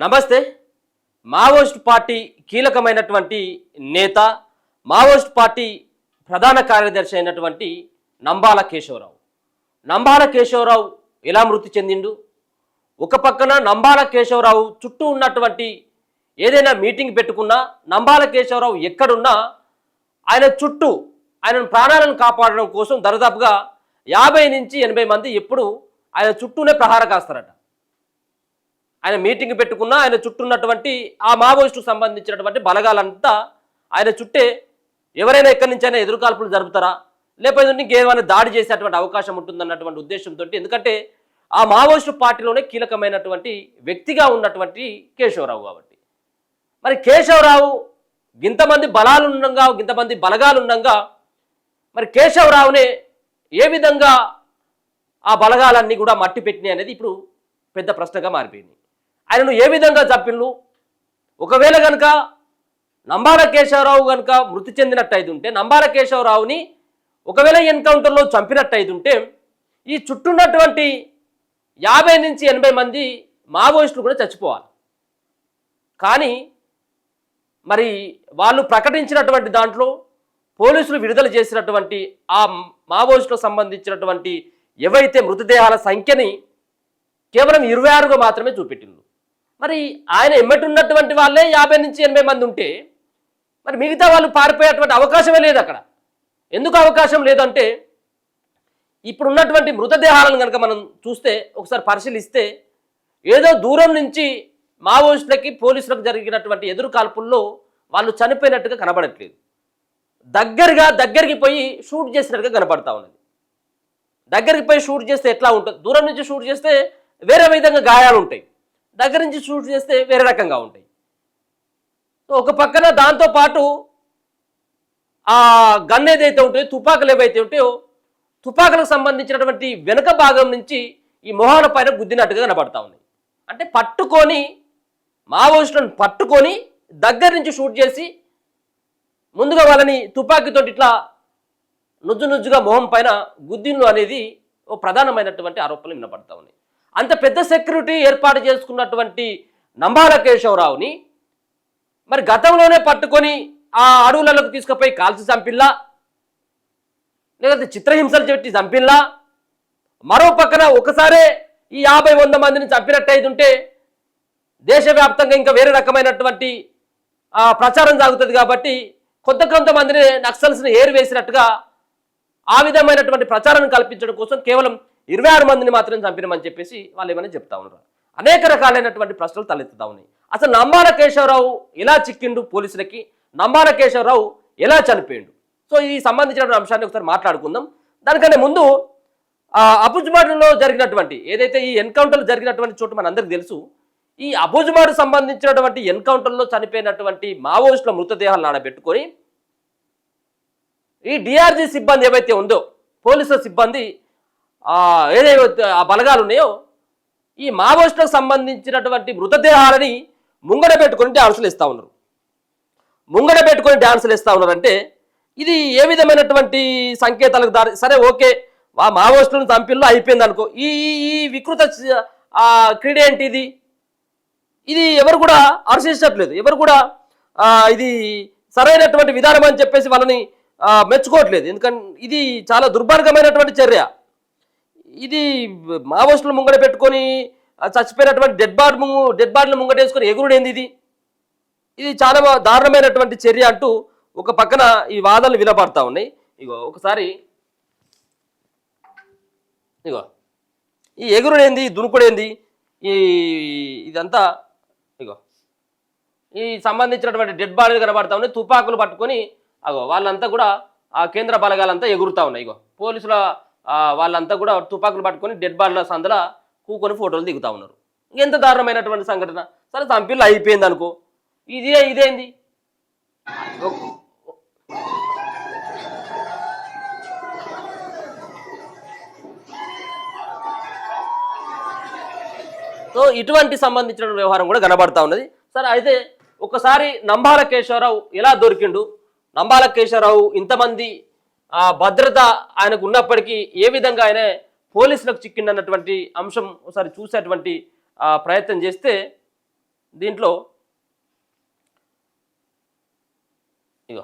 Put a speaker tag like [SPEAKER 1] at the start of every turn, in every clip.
[SPEAKER 1] నమస్తే. Maoist party కీలకమైనటువంటి నేత, మావోయిస్ట్ పార్టీ ప్రధాన కార్యదర్శి అయినటువంటి నంబాల కేశవరావు. నంబాల కేశవరావు ఎలా మృతి చెందిండు? ఒక పక్కన నంబాల కేశవరావు చుట్టూ ఉన్నటువంటి ఏదైనా మీటింగ్ పెట్టుకున్నా, నంబాల కేశవరావు ఎక్కడున్నా ఆయన చుట్టూ ఆయన ప్రాణాలను కాపాడడం కోసం దరిదాపుగా 50 నుంచి 80 మంది ఎప్పుడు ఆయన చుట్టూనే ప్రహార కాస్తారట. ఆయన మీటింగ్ పెట్టుకున్నా ఆయన చుట్టూ ఉన్నటువంటి ఆ మావోయిస్టుకు సంబంధించినటువంటి బలగాలంతా ఆయన చుట్టే ఎవరైనా ఎక్కడి నుంచి అయినా ఎదురుకాల్పులు జరుపుతారా, లేకపోతే ఇంకేమైనా దాడి చేసేటువంటి అవకాశం ఉంటుందన్నటువంటి ఉద్దేశంతో, ఎందుకంటే ఆ మావోయిస్టు పార్టీలోనే కీలకమైనటువంటి వ్యక్తిగా ఉన్నటువంటి కేశవరావు కాబట్టి, మరి కేశవరావు ఇంతమంది బలాలు ఉండగా, ఇంతమంది బలగాలు ఉండగా, మరి కేశవరావునే ఏ విధంగా ఆ బలగాలన్నీ కూడా మట్టి పెట్టినాయి అనేది ఇప్పుడు పెద్ద ప్రశ్నగా మారిపోయింది. ఆయనను ఏ విధంగా చంపిళ్ళు? ఒకవేళ కనుక నంబాల కేశవరావు కనుక మృతి చెందినట్టయితే ఉంటే, నంబాల కేశవరావుని ఒకవేళ ఎన్కౌంటర్లో చంపినట్టయితే ఉంటే, ఈ చుట్టూన్నటువంటి 50 నుంచి 80 మంది మావోయిస్టులు కూడా చచ్చిపోవాలి. కానీ మరి వాళ్ళు ప్రకటించినటువంటి దాంట్లో పోలీసులు విడుదల చేసినటువంటి ఆ మావోయిస్టులకు సంబంధించినటువంటి ఏవైతే మృతదేహాల సంఖ్యని కేవలం 26గా మాత్రమే చూపెట్టిండు. మరి ఆయన ఎమ్మటున్నటువంటి వాళ్ళే 50 నుంచి 80 మంది ఉంటే, మరి మిగతా వాళ్ళు పారిపోయేటువంటి అవకాశమే లేదు అక్కడ. ఎందుకు అవకాశం లేదంటే, ఇప్పుడున్నటువంటి మృతదేహాలను కనుక మనం చూస్తే, ఒకసారి పరిశీలిస్తే, ఏదో దూరం నుంచి మావోయిస్టులకి పోలీసులకు జరిగినటువంటి ఎదురు కాల్పుల్లో వాళ్ళు చనిపోయినట్టుగా కనబడట్లేదు. దగ్గరికి పోయి షూట్ చేసినట్టుగా కనపడతా ఉన్నది. దగ్గరికి పోయి షూట్ చేస్తే ఎట్లా ఉంటుంది? దూరం నుంచి షూట్ చేస్తే వేరే విధంగా గాయాలు ఉంటాయి, దగ్గర నుంచి షూట్ చేస్తే వేరే రకంగా ఉంటాయి. సో ఒక పక్కన దాంతోపాటు ఆ గన్ ఏదైతే ఉంటాయో, తుపాకులు ఏవైతే ఉంటాయో, తుపాకులకు సంబంధించినటువంటి వెనుక భాగం నుంచి ఈ మొహాల పైన గుద్దినట్టుగా కనబడతా ఉన్నాయి. అంటే పట్టుకొని మావోయిస్టులను పట్టుకొని దగ్గర నుంచి షూట్ చేసి ముందుగా వాళ్ళని తుపాకీతో ఇట్లా నుజ్జుగా మొహం పైన గుద్దిన్లు అనేది ఓ ప్రధానమైనటువంటి ఆరోపణలు వినపడతా ఉన్నాయి. అంత పెద్ద సెక్యూరిటీ ఏర్పాటు చేసుకున్నటువంటి నంబాల కేశవరావుని మరి గతంలోనే పట్టుకొని ఆ అడవులలోకి తీసుకుపోయి కాల్చి చంపిల్లా, లేకపోతే చిత్రహింసలు పెట్టి చంపిల్లా, మరో పక్కన ఒకసారే ఈ 50-100 మందిని చంపినట్టయితుంటే దేశవ్యాప్తంగా ఇంకా వేరే రకమైనటువంటి ప్రచారం సాగుతుంది. కాబట్టి కొంతమందిని నక్సల్స్ని ఏరివేసినట్టుగా ఆ విధమైనటువంటి ప్రచారం కల్పించడం కోసం కేవలం 26 మందిని మాత్రం చంపినమని చెప్పేసి వాళ్ళు ఏమైనా చెప్తా ఉన్నారు. అనేక రకాలైనటువంటి ప్రశ్నలు తలెత్తుతా ఉన్నాయి. అసలు నంబాల కేశవరావు ఎలా చిక్కిండు పోలీసులకి, నంబాల కేశవరావు ఎలా చనిపోయిండు? సో ఈ సంబంధించిన అంశాన్ని ఒకసారి మాట్లాడుకుందాం. దానికన్నా ముందు అబుజ్మాడ్లో జరిగినటువంటి ఏదైతే ఈ ఎన్కౌంటర్లు జరిగినటువంటి చోటు మనందరికీ తెలుసు. ఈ అబుజ్మాడ్ సంబంధించినటువంటి ఎన్కౌంటర్లో చనిపోయినటువంటి మావోయిస్టుల మృతదేహాలను ఆడబెట్టుకొని ఈ డిఆర్జీ సిబ్బంది ఏవైతే ఉందో, పోలీసుల సిబ్బంది ఏదైతే ఆ బలగాలు ఉన్నాయో, ఈ మావోయిస్టులకు సంబంధించినటువంటి మృతదేహాలని ముంగడ పెట్టుకొని డ్యాన్సులు ఇస్తూ ఉన్నారు. ముంగడ పెట్టుకొని డ్యాన్సులు ఇస్తూ ఉన్నారంటే ఇది ఏ విధమైనటువంటి సంకేతాలకు దారి? సరే, ఓకే, ఆ మావోయిస్టులను చంపిల్లో అయిపోయింది అనుకో. ఈ వికృత క్రీడ ఏంటి ఇది? ఇది ఎవరు కూడా హర్షించట్లేదు, ఎవరు కూడా ఇది సరైనటువంటి విధానం అని చెప్పేసి వాళ్ళని మెచ్చుకోవట్లేదు. ఎందుకంటే ఇది చాలా దుర్మార్గమైనటువంటి చర్య. ఇది మావోయిస్టులు ముంగడ పెట్టుకొని చచ్చిపోయినటువంటి డెడ్ బాడీలు ముంగటేసుకొని ఎగురుడేంది? ఇది చాలా దారుణమైనటువంటి చర్య అంటూ ఒక పక్కన ఈ వాదనలు వినపడతా ఉన్నాయి. ఒకసారి ఈ ఎగురుడేంది, దునుకుడేంది, ఇదంతా ఈ సంబంధించినటువంటి డెడ్ బాడీలు కనబడతా ఉన్నాయి. తుపాకులు పట్టుకొని వాళ్ళంతా కూడా ఆ కేంద్ర బలగాలంతా ఎగురుతా ఉన్నాయి. పోలీసుల వాళ్ళంతా కూడా తుపాకులు పట్టుకొని డెడ్ బాడీల సందల కూకొని ఫోటోలు దిగుతా ఉన్నారు. ఎంత దారుణమైనటువంటి సంఘటన! సరే, చంపిల్లు అయిపోయింది అనుకో, ఇదేంది? సో ఇటువంటి సంబంధించిన వ్యవహారం కూడా కనబడతా ఉన్నది. సరే, అయితే ఒకసారి నంబాల కేశవరావు ఎలా దొరికిండు, నంబాల కేశవరావు ఇంతమంది భద్రత ఆయనకు ఉన్నప్పటికీ ఏ విధంగా ఆయన పోలీసులకు చిక్కిండన్నటువంటి అంశం ఒకసారి చూసేటువంటి ప్రయత్నం చేస్తే, దీంట్లో ఇగో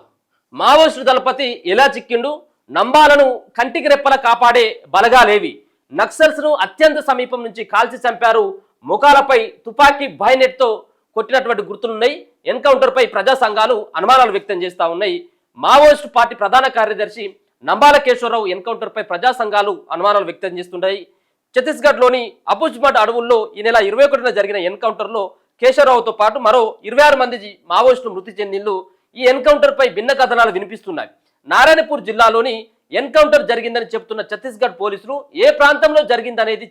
[SPEAKER 1] మావోయిస్టు దళపతి ఎలా చిక్కిండు, నంబాలను కంటికి రెప్పల కాపాడే బలగాలేవి, నక్సల్స్ను అత్యంత సమీపం నుంచి కాల్చి చంపారు, ముఖాలపై తుపాకీ బైనెట్తో కొట్టినటువంటి గుర్తులున్నాయి. ఎన్కౌంటర్పై ప్రజా సంఘాలు అనుమానాలు వ్యక్తం చేస్తూ ఉన్నాయి. మావోయిస్టు పార్టీ ప్రధాన కార్యదర్శి నంబాల కేశవరావు ఎన్కౌంటర్పై ప్రజా సంఘాలు అనుమానాలు వ్యక్తం చేస్తున్నాయి. ఛత్తీస్గఢ్లోని అబుజ్మడ్ అడవుల్లో ఈ నెల 21న జరిగిన ఎన్కౌంటర్లో కేశవరావుతో పాటు మరో 26 మంది మావోయిస్టులు మృతి చెందిండ్లు. ఈ ఎన్కౌంటర్పై భిన్న కథనాలు వినిపిస్తున్నాయి. నారాయణపూర్ జిల్లాలోని ఎన్కౌంటర్ జరిగిందని చెబుతున్న ఛత్తీస్గఢ్ పోలీసులు ఏ ప్రాంతంలో జరిగిందనేది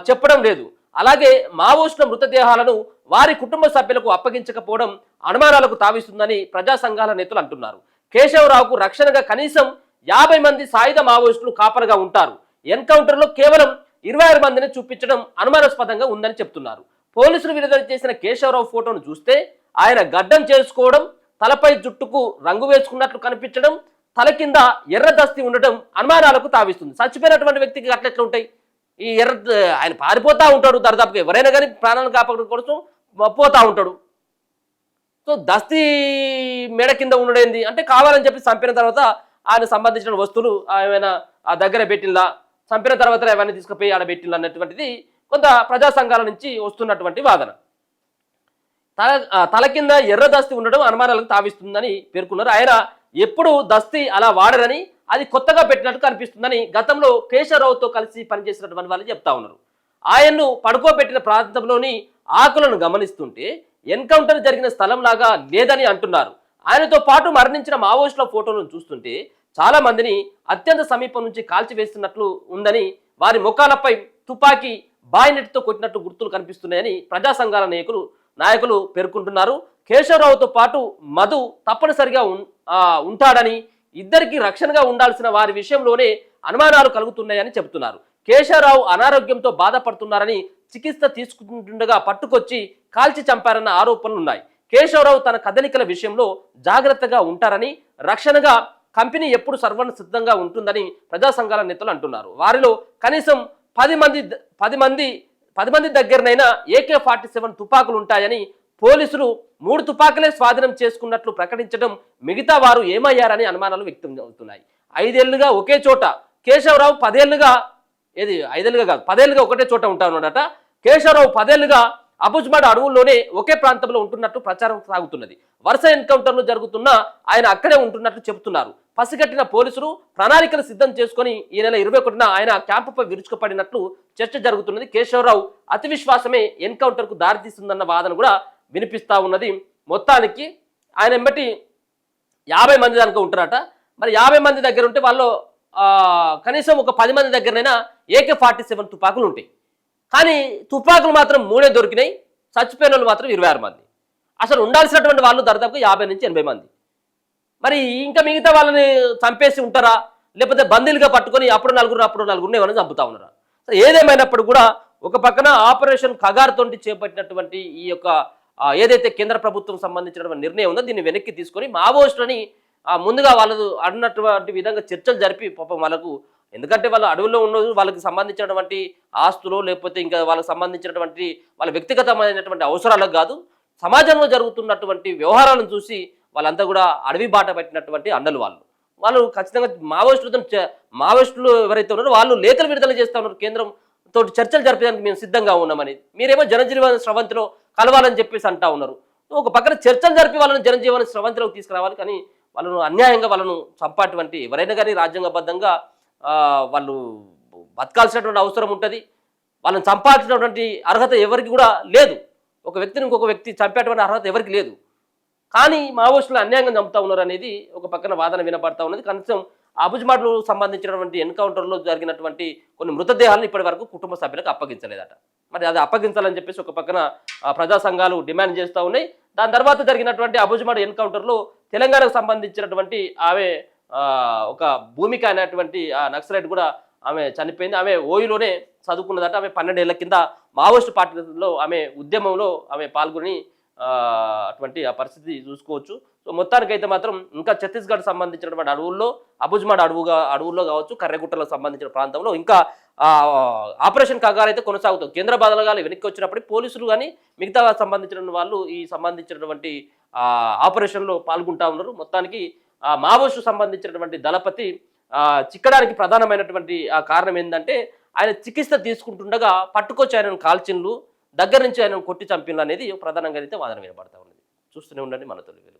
[SPEAKER 1] చెప్పడం లేదు. అలాగే మావోయిస్టుల మృతదేహాలను వారి కుటుంబ సభ్యులకు అప్పగించకపోవడం అనుమానాలకు తావిస్తుందని ప్రజా సంఘాల నేతలు అంటున్నారు. కేశవరావుకు రక్షణగా కనీసం 50 మంది సాయుధ మావోయిస్టులు కాపరగా ఉంటారు. ఎన్కౌంటర్లో కేవలం 26 మందిని చూపించడం అనుమానాస్పదంగా ఉందని చెప్తున్నారు. పోలీసులు విడుదల చేసిన కేశవరావు ఫోటోను చూస్తే ఆయన గడ్డం చేసుకోవడం, తలపై జుట్టుకు రంగు వేసుకున్నట్లు కనిపించడం, తల కింద ఎర్ర దస్తి ఉండడం అనుమానాలకు తావిస్తుంది. చచ్చిపోయినటువంటి వ్యక్తికి అట్లెట్లా ఉంటాయి? ఈ ఆయన పారిపోతూ ఉంటాడు, దరిదాపుగా ఎవరైనా కానీ ప్రాణాలను కాపాడడం కోసం పోతూ ఉంటాడు. సో దస్తి మెడ కింద ఉండడేంది అంటే కావాలని చెప్పి చంపిన తర్వాత ఆయన సంబంధించిన వస్తువులు ఏమైనా ఆ దగ్గర పెట్టిందా, చంపిన తర్వాత అవన్నీ తీసుకుపోయి ఆడ పెట్టిందా అన్నటువంటిది కొంత ప్రజా సంఘాల నుంచి వస్తున్నటువంటి వాదన. తల కింద ఎర్ర దస్తి ఉండడం అనుమానాలకు తావిస్తుందని పేర్కొన్నారు. ఆయన ఎప్పుడు దస్తి అలా వాడరని, అది కొత్తగా పెట్టినట్టు కనిపిస్తుందని గతంలో కేశవరావుతో కలిసి పనిచేసినటువంటి వాళ్ళు చెప్తా ఉన్నారు. ఆయన్ను పడుకోబెట్టిన ప్రాంతంలోని ఆకులను గమనిస్తుంటే ఎన్కౌంటర్ జరిగిన స్థలం లాగా లేదని అంటున్నారు. ఆయనతో పాటు మరణించిన మావోయిస్టుల ఫోటోలను చూస్తుంటే చాలా మందిని అత్యంత సమీపం నుంచి కాల్చివేస్తున్నట్లు ఉందని, వారి ముఖాలపై తుపాకీ బాయినెట్తో కొట్టినట్టు గుర్తులు కనిపిస్తున్నాయని ప్రజా సంఘాల నాయకులు పేర్కొంటున్నారు. కేశవరావుతో పాటు మధు తప్పనిసరిగా ఉంటాడని, ఇద్దరికి రక్షణగా ఉండాల్సిన వారి విషయంలోనే అనుమానాలు కలుగుతున్నాయని చెబుతున్నారు. కేశవరావు అనారోగ్యంతో బాధపడుతున్నారని, చికిత్స తీసుకుంటుండగా పట్టుకొచ్చి కాల్చి చంపారన్న ఆరోపణలు ఉన్నాయి. కేశవరావు తన కదలికల విషయంలో జాగ్రత్తగా ఉంటారని, రక్షణగా కంపెనీ ఎప్పుడు సర్వన సిద్ధంగా ఉంటుందని ప్రజా సంఘాల నేతలు అంటున్నారు. వారిలో కనీసం 10 మంది దగ్గరనైనా AK-47 తుపాకులు ఉంటాయని, పోలీసులు 3 తుపాకులే స్వాధీనం చేసుకున్నట్లు ప్రకటించడం మిగతా వారు ఏమయ్యారని అనుమానాలు వ్యక్తం అవుతున్నాయి. 5 ఏళ్లుగా ఒకే చోట కేశవరావు 10 ఏళ్లుగా 5 ఏళ్లుగా కాదు 10 ఏళ్లుగా ఒకటే చోట ఉంటానన్నట. కేశవరావు 10 ఏళ్లుగా అబుజ్మడ్ అడవుల్లోనే ఒకే ప్రాంతంలో ఉంటున్నట్టు ప్రచారం సాగుతున్నది. వరుస ఎన్కౌంటర్లు జరుగుతున్నా ఆయన అక్కడే ఉంటున్నట్లు చెబుతున్నారు. పసిగట్టిన పోలీసులు ప్రణాళికలు సిద్ధం చేసుకుని ఈ నెల 21న ఆయన క్యాంపుపై విరుచుకుపడినట్లు చర్చ జరుగుతున్నది. కేశవరావు అతి విశ్వాసమే ఎన్కౌంటర్కు దారితీస్తుందన్న వాదన కూడా వినిపిస్తా ఉన్నది. మొత్తానికి ఆయన ఎంబటి 50 మంది దానికి ఉంటారట. మరి 50 మంది దగ్గర ఉంటే వాళ్ళు కనీసం ఒక 10 మంది దగ్గరనైనా AK-47 తుపాకులు ఉంటాయి. కానీ తుపాకులు మాత్రం 3 దొరికినాయి. చచ్చిపోయిన వాళ్ళు మాత్రం 26 మంది. అసలు ఉండాల్సినటువంటి వాళ్ళు దాదాపుగా 50 నుంచి 80 మంది. మరి ఇంకా మిగతా వాళ్ళని చంపేసి ఉంటారా, లేకపోతే బందీలుగా పట్టుకొని అప్పుడు నలుగురు ఏమైనా చంపుతా ఉన్నారా? ఏదేమైనప్పుడు కూడా ఒక పక్కన ఆపరేషన్ ఖగార్ తోటి చేపట్టినటువంటి ఈ యొక్క ఏదైతే కేంద్ర ప్రభుత్వం సంబంధించినటువంటి నిర్ణయం ఉందో దీన్ని వెనక్కి తీసుకొని మావోయిస్టులని ముందుగా వాళ్ళు అన్నటువంటి విధంగా చర్చలు జరిపి పాపం వాళ్ళకు, ఎందుకంటే వాళ్ళు అడవుల్లో ఉన్నది వాళ్ళకి సంబంధించినటువంటి ఆస్తులు లేకపోతే ఇంకా వాళ్ళకి సంబంధించినటువంటి వాళ్ళ వ్యక్తిగతమైనటువంటి అవసరాలకు కాదు, సమాజంలో జరుగుతున్నటువంటి వ్యవహారాలను చూసి వాళ్ళంతా కూడా అడవి బాట పట్టినటువంటి అండలు వాళ్ళు ఖచ్చితంగా మావోయిస్టులు ఎవరైతే ఉన్నారో వాళ్ళు లేఖలు విడుదల చేస్తూ ఉన్నారు. కేంద్రం తోటి చర్చలు జరిపేదానికి మేము సిద్ధంగా ఉన్నామని, మీరేమో జనజీవన స్రవంతిలో కలవాలని చెప్పేసి అంటా ఉన్నారు. ఒక పక్కన చర్చలు జరిపి వాళ్ళని జనజీవన స్రవంతిలోకి తీసుకురావాలి, కానీ వాళ్ళను అన్యాయంగా వాళ్ళను చంపేటువంటి ఎవరైనా కానీ రాజ్యాంగబద్ధంగా వాళ్ళు బతకాల్సినటువంటి అవసరం ఉంటుంది. వాళ్ళని చంపాల్సినటువంటి అర్హత ఎవరికి కూడా లేదు. ఒక వ్యక్తిని ఇంకొక వ్యక్తి చంపేటువంటి అర్హత ఎవరికి లేదు. కానీ మావోయిస్టులు అన్యాయంగా చంపుతా ఉన్నారు అనేది ఒక పక్కన వాదన వినపడతా ఉన్నది. కనీసం అబుజ్మాడ్లు సంబంధించినటువంటి ఎన్కౌంటర్లో జరిగినటువంటి కొన్ని మృతదేహాలను ఇప్పటి వరకు కుటుంబ సభ్యులకు అప్పగించలేదట. మరి అది అప్పగించాలని చెప్పేసి ఒక పక్కన ప్రజా సంఘాలు డిమాండ్ చేస్తూ ఉన్నాయి. దాని తర్వాత జరిగినటువంటి అబుజ్మాడ్ ఎన్కౌంటర్లో తెలంగాణకు సంబంధించినటువంటి ఆమె ఒక భూమిక అనేటువంటి నక్సలైట్ కూడా ఆమె చనిపోయింది. ఆమె ఓయూలోనే చదువుకున్నదట. ఆమె 12 ఏళ్ల కింద మావోయిస్టు పార్టీలో ఆమె ఉద్యమంలో ఆమె పాల్గొని అటువంటి ఆ పరిస్థితి చూసుకోవచ్చు. సో మొత్తానికైతే మాత్రం ఇంకా ఛత్తీస్గఢ్ సంబంధించినటువంటి అడవుల్లో అబుజ్మాడ్ అడవుల్లో కావచ్చు, కర్రెగుట్టలకు సంబంధించిన ప్రాంతంలో ఇంకా ఆపరేషన్ కగారు అయితే కొనసాగుతుంది. కేంద్ర బలగాలు వెనక్కి వచ్చినప్పుడు పోలీసులు కానీ మిగతా సంబంధించిన వాళ్ళు ఈ సంబంధించినటువంటి ఆపరేషన్లో పాల్గొంటా ఉన్నారు. మొత్తానికి మావోయిస్టు సంబంధించినటువంటి దళపతి చిక్కడానికి ప్రధానమైనటువంటి కారణం ఏంటంటే ఆయన చికిత్స తీసుకుంటుండగా పట్టుకొచ్చి ఆయనను కాల్చిన్లు, దగ్గర నుంచి ఆయనను కొట్టి చంపిన్లు అనేది ప్రధానంగా అయితే వాదన వినబడతా ఉన్నది. చూస్తూనే ఉండండి మన తొలి వెలుగు.